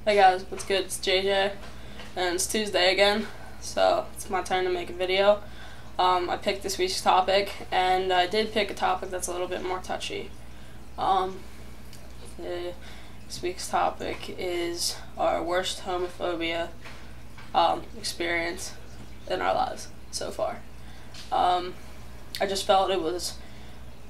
Hey guys, what's good? It's JayJay, and it's Tuesday again, so it's my turn to make a video. I picked this week's topic, and I did pick a topic that's a little bit more touchy. This week's topic is our worst homophobia experience in our lives so far. I just felt it was,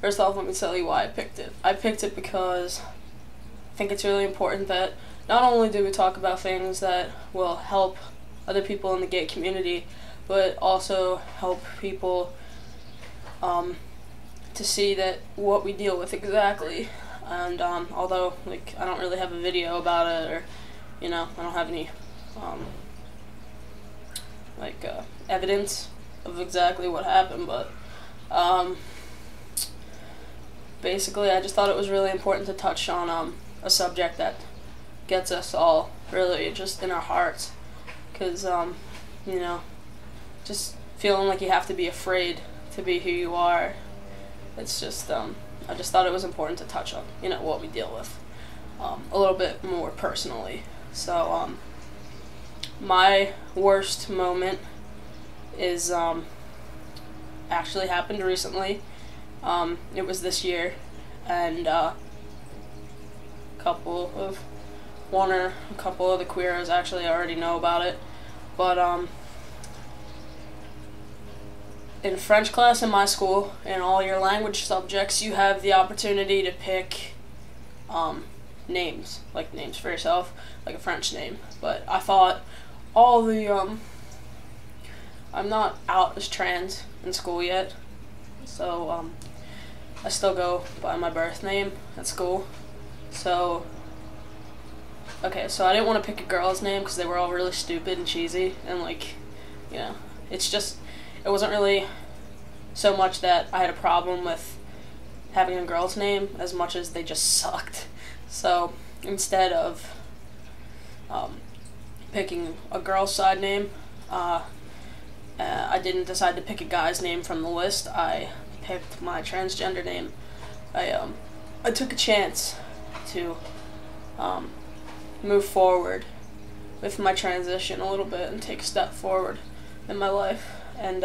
first off, let me tell you why I picked it. I picked it because I think it's really important that not only do we talk about things that will help other people in the gay community, but also help people to see that what we deal with exactly. And although I don't really have a video about it, or I don't have any evidence of exactly what happened, but basically I just thought it was really important to touch on a subject that gets us all really just in our hearts, because just feeling like you have to be afraid to be who you are. It's just I just thought it was important to touch on what we deal with a little bit more personally. So my worst moment is actually happened recently. It was this year, and a couple of the queers actually already know about it, but in French class in my school, in all your language subjects, you have the opportunity to pick names for yourself, like a French name. But I thought all the I'm not out as trans in school yet, so I still go by my birth name at school. So I didn't want to pick a girl's name because they were all really stupid and cheesy, and it wasn't really so much that I had a problem with having a girl's name as much as they just sucked. So instead of picking a girl's side name, I didn't decide to pick a guy's name from the list. I picked my transgender name. I took a chance to move forward with my transition a little bit and take a step forward in my life, and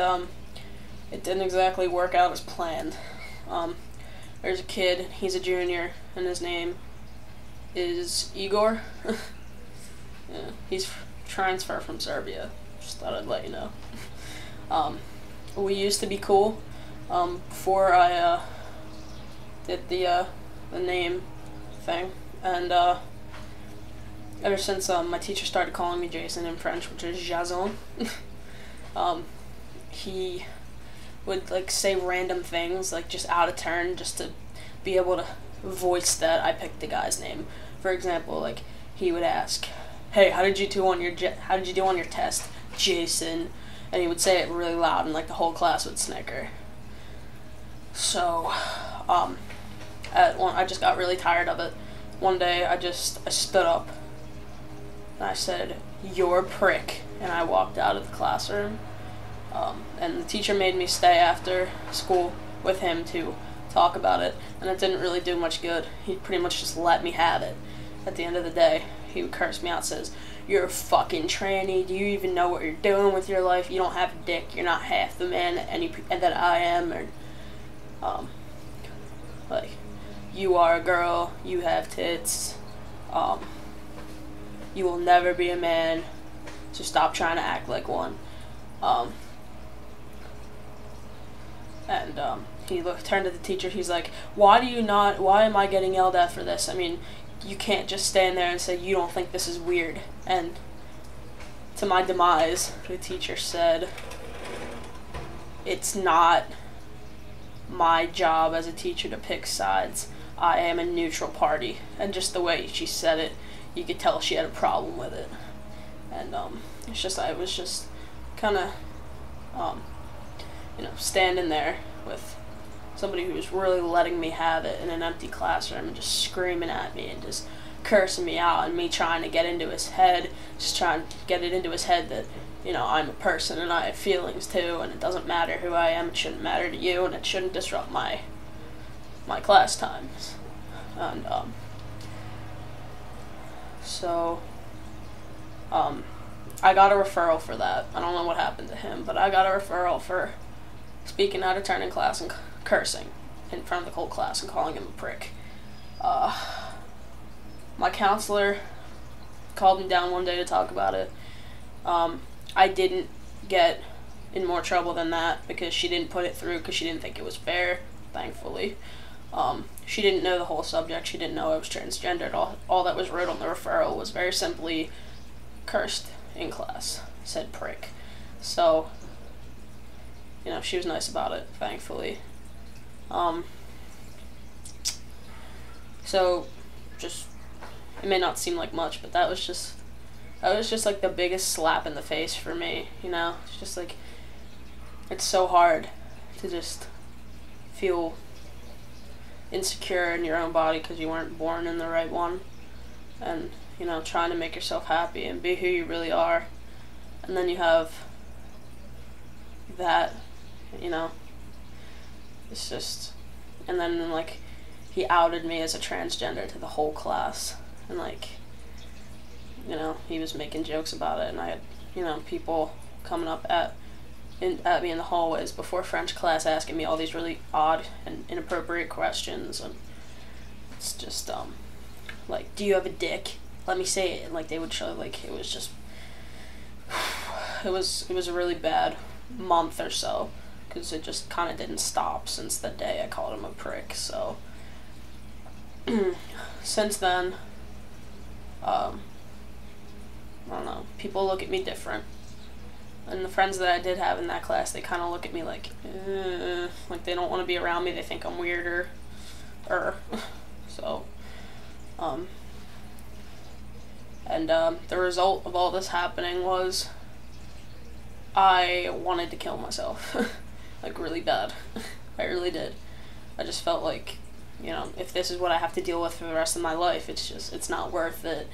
it didn't exactly work out as planned. There's a kid, he's a junior, and his name is Igor. Yeah, he's transferred from Serbia. Just thought I'd let you know. We used to be cool before I did the name thing, and ever since my teacher started calling me Jason in French, which is Jason, he would say random things, just out of turn, just to be able to voice that I picked the guy's name. For example, he would ask, "Hey, how did you do on your test, Jason?" And he would say it really loud, and the whole class would snicker. So I just got really tired of it. One day I stood up and I said, "You're a prick," and I walked out of the classroom. And the teacher made me stay after school with him to talk about it, and it didn't really do much good. He pretty much just let me have it. At the end of the day, he would curse me out, says, "You're a fucking tranny. Do you even know what you're doing with your life? You don't have a dick. You're not half the man that I am." And "You are a girl. You have tits. You will never be a man. So stop trying to act like one." He turned to the teacher. He's like, why am I getting yelled at for this? I mean, you can't just stand there and say you don't think this is weird. And to my demise, the teacher said, "It's not my job as a teacher to pick sides. I am a neutral party." And just the way she said it, you could tell she had a problem with it. And I was just kind of standing there with somebody who was really letting me have it in an empty classroom and just screaming at me and just cursing me out, and me trying to get into his head, that I'm a person and I have feelings too, and it doesn't matter who I am, it shouldn't matter to you, and it shouldn't disrupt my class times. And so I got a referral for that. I don't know what happened to him, but I got a referral for speaking out of turn in class and cursing in front of the whole class and calling him a prick. My counselor called me down one day to talk about it. I didn't get in more trouble than that because she didn't put it through because she didn't think it was fair, thankfully. She didn't know the whole subject. She didn't know I was transgendered. All that was wrote on the referral was very simply cursed in class, said prick. So, you know, she was nice about it, thankfully. So, just, it may not seem like much, but that was just like the biggest slap in the face for me, you know? It's just like, it's so hard to just feel insecure in your own body because you weren't born in the right one, and, you know, trying to make yourself happy and be who you really are, and then you have that, you know, it's just, and then, like, he outed me as a transgender to the whole class, and, like, you know, he was making jokes about it, and I had, you know, people coming up at me in the hallways before French class asking me all these really odd and inappropriate questions, and it's just, like, do you have a dick? Let me say it. And, like, they would show, like, it was just, it was a really bad month or so, because it just kind of didn't stop since the day I called him a prick, so, since then, I don't know, people look at me different, and the friends that I did have in that class, they kind of look at me like they don't want to be around me, they think I'm weirder, so, and the result of all this happening was I wanted to kill myself, like, really bad. I really did. I just felt like, you know, if this is what I have to deal with for the rest of my life, it's not worth it.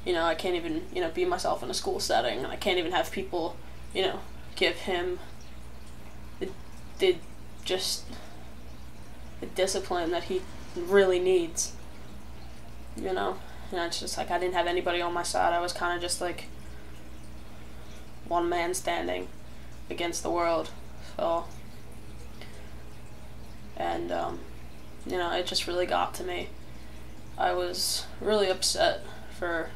You know, I can't even, you know, be myself in a school setting, and I can't even have people, you know, give him the discipline that he really needs, you know. And it's just like I didn't have anybody on my side. I was kind of just like one man standing against the world. So, and you know, it just really got to me. I was really upset for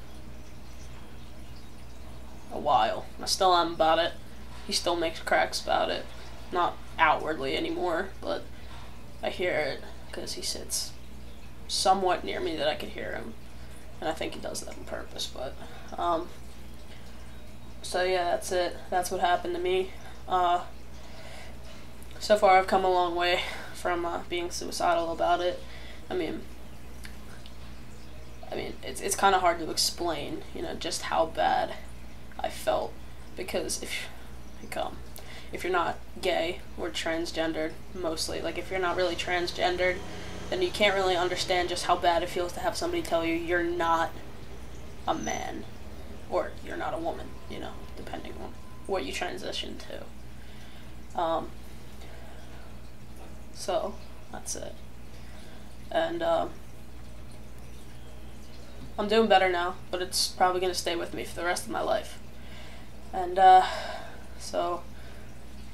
a while. I still am about it. He still makes cracks about it. Not outwardly anymore, but I hear it because he sits somewhat near me that I could hear him. And I think he does that on purpose, but, so yeah, that's it. That's what happened to me. So far I've come a long way from, being suicidal about it. I mean, it's kind of hard to explain, you know, just how bad I felt, because if you're not gay or transgendered, mostly, like, if you're not really transgendered, then you can't really understand just how bad it feels to have somebody tell you you're not a man, or you're not a woman, you know, depending on what you transition to. So, that's it. And, I'm doing better now, but it's probably going to stay with me for the rest of my life. And, so,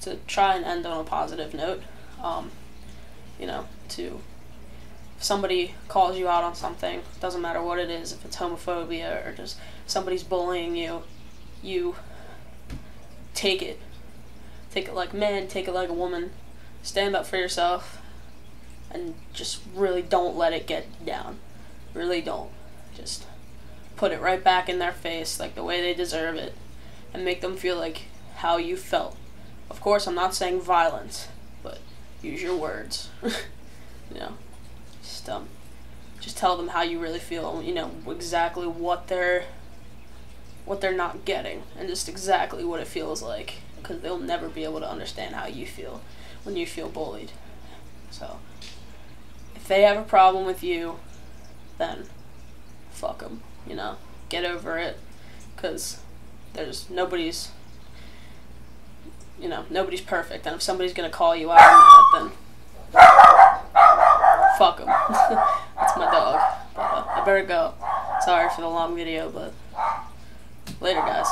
to try and end on a positive note, you know, if somebody calls you out on something, doesn't matter what it is, if it's homophobia or just somebody's bullying you, you take it. Take it like a man, take it like a woman, stand up for yourself, and just really don't let it get down. Really don't. Just put it right back in their face, like the way they deserve it, and make them feel like how you felt. Of course, I'm not saying violence, but use your words. You know, just tell them how you really feel, you know, exactly what they're not getting, and just exactly what it feels like, because they'll never be able to understand how you feel when you feel bullied. So, if they have a problem with you, then fuck them, you know, get over it, because nobody's perfect, and if somebody's gonna call you out on that, then fuck them. That's my dog. But, I better go. Sorry for the long video, but Later, guys.